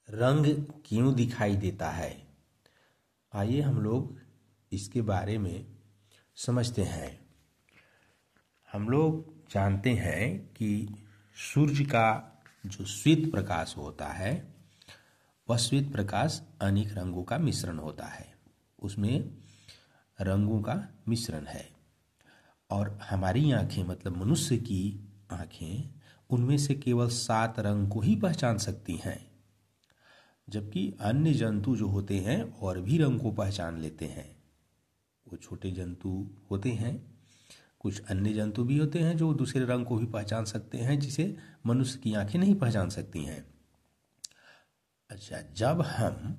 रंग क्यों दिखाई देता है? आइए हम लोग इसके बारे में समझते हैं। हम लोग जानते हैं कि सूर्य का जो श्वेत प्रकाश होता है वह श्वेत प्रकाश अनेक रंगों का मिश्रण होता है। उसमें रंगों का मिश्रण है और हमारी आँखें मतलब मनुष्य की आँखें उनमें से केवल 7 रंग को ही पहचान सकती हैं, जबकि अन्य जंतु जो होते हैं और भी रंग को पहचान लेते हैं। वो छोटे जंतु होते हैं, कुछ अन्य जंतु भी होते हैं जो दूसरे रंग को भी पहचान सकते हैं, जिसे मनुष्य की आंखें नहीं पहचान सकती हैं। अच्छा, जब हम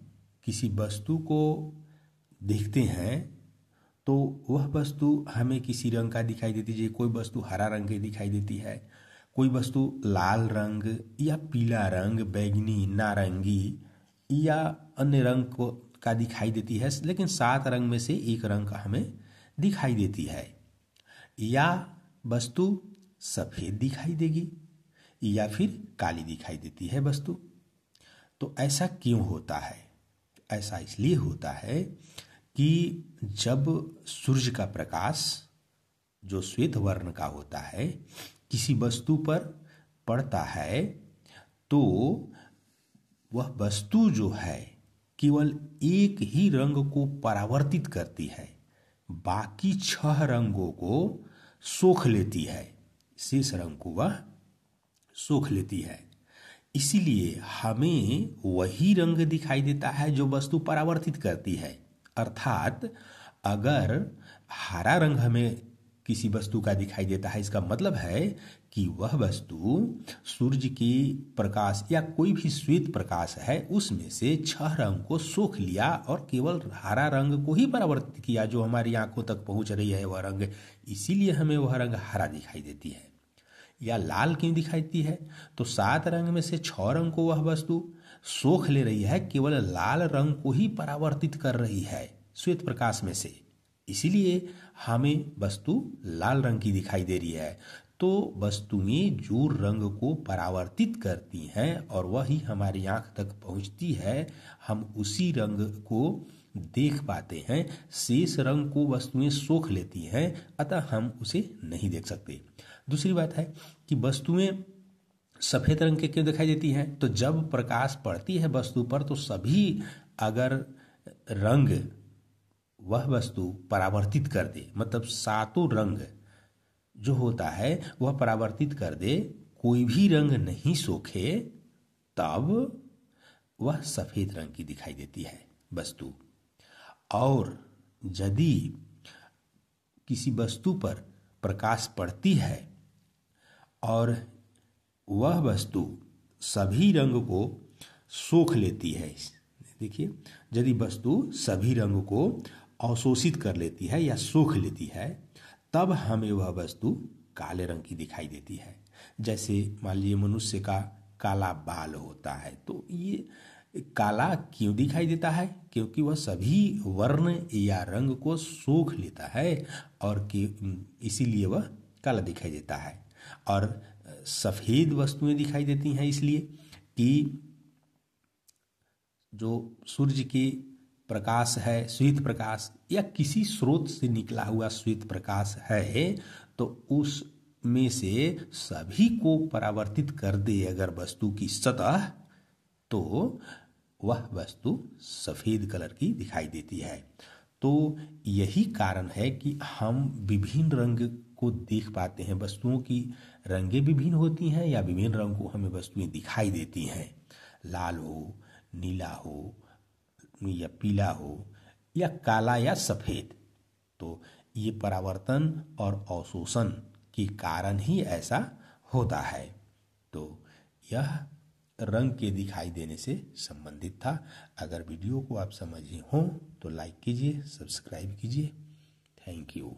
किसी वस्तु को देखते हैं तो वह वस्तु हमें किसी रंग का दिखाई देती है। कोई वस्तु हरा रंग की दिखाई देती है, कोई वस्तु लाल रंग या पीला रंग, बैंगनी, नारंगी या अन्य रंग का दिखाई देती है, लेकिन 7 रंग में से एक रंग का हमें दिखाई देती है। या वस्तु सफ़ेद दिखाई देगी या फिर काली दिखाई देती है वस्तु। तो ऐसा क्यों होता है? ऐसा इसलिए होता है कि जब सूर्य का प्रकाश जो श्वेत वर्ण का होता है किसी वस्तु पर पड़ता है तो वह वस्तु जो है केवल एक ही रंग को परावर्तित करती है, बाकी 6 रंगों को सोख लेती है, शेष रंग को वह सोख लेती है। इसीलिए हमें वही रंग दिखाई देता है जो वस्तु परावर्तित करती है। अर्थात अगर हरा रंग हमें किसी वस्तु का दिखाई देता है, इसका मतलब है कि वह वस्तु सूर्य की प्रकाश या कोई भी श्वेत प्रकाश है उसमें से 6 रंग को सोख लिया और केवल हरा रंग को ही परावर्तित किया जो हमारी आंखों तक पहुंच रही है वह रंग। इसीलिए हमें वह रंग हरा दिखाई देती है। या लाल क्यों दिखाई है? तो 7 रंग में से 6 रंग को वह वस्तु सोख ले रही है, केवल लाल रंग को ही परावर्तित कर रही है श्वेत प्रकाश में से, इसीलिए हमें वस्तु लाल रंग की दिखाई दे रही है। तो वस्तुएं जो रंग को परावर्तित करती हैं और वही हमारी आंख तक पहुंचती है, हम उसी रंग को देख पाते हैं। शेष रंग को वस्तुएं सोख लेती हैं, अतः हम उसे नहीं देख सकते। दूसरी बात है कि वस्तुएं सफ़ेद रंग के क्यों दिखाई देती हैं? तो जब प्रकाश पड़ती है वस्तु पर तो सभी अगर रंग वह वस्तु परावर्तित कर दे, मतलब 7 रंग जो होता है वह परावर्तित कर दे, कोई भी रंग नहीं सोखे, तब वह सफ़ेद रंग की दिखाई देती है वस्तु। और यदि किसी वस्तु पर प्रकाश पड़ती है और वह वस्तु सभी रंग को सोख लेती है, देखिए, यदि वस्तु सभी रंग को अवशोषित कर लेती है या सोख लेती है, तब हमें वह वस्तु काले रंग की दिखाई देती है। जैसे मान लीजिए मनुष्य का काला बाल होता है, तो ये काला क्यों दिखाई देता है? क्योंकि वह सभी वर्ण या रंग को सोख लेता है और इसीलिए वह काला दिखाई देता है। और सफ़ेद वस्तुएं दिखाई देती हैं इसलिए कि जो सूर्य के प्रकाश है, श्वेत प्रकाश या किसी स्रोत से निकला हुआ श्वेत प्रकाश है, तो उसमें से सभी को परावर्तित कर दे अगर वस्तु की सतह, तो वह वस्तु सफ़ेद कलर की दिखाई देती है। तो यही कारण है कि हम विभिन्न रंग को देख पाते हैं। वस्तुओं की रंगें विभिन्न होती हैं या विभिन्न रंग को हमें वस्तुएं दिखाई देती हैं, लाल हो, नीला हो या पीला हो या काला या सफ़ेद। तो ये परावर्तन और अवशोषण के कारण ही ऐसा होता है। तो यह रंग के दिखाई देने से संबंधित था। अगर वीडियो को आप समझे हों तो लाइक कीजिए, सब्सक्राइब कीजिए। Thank you.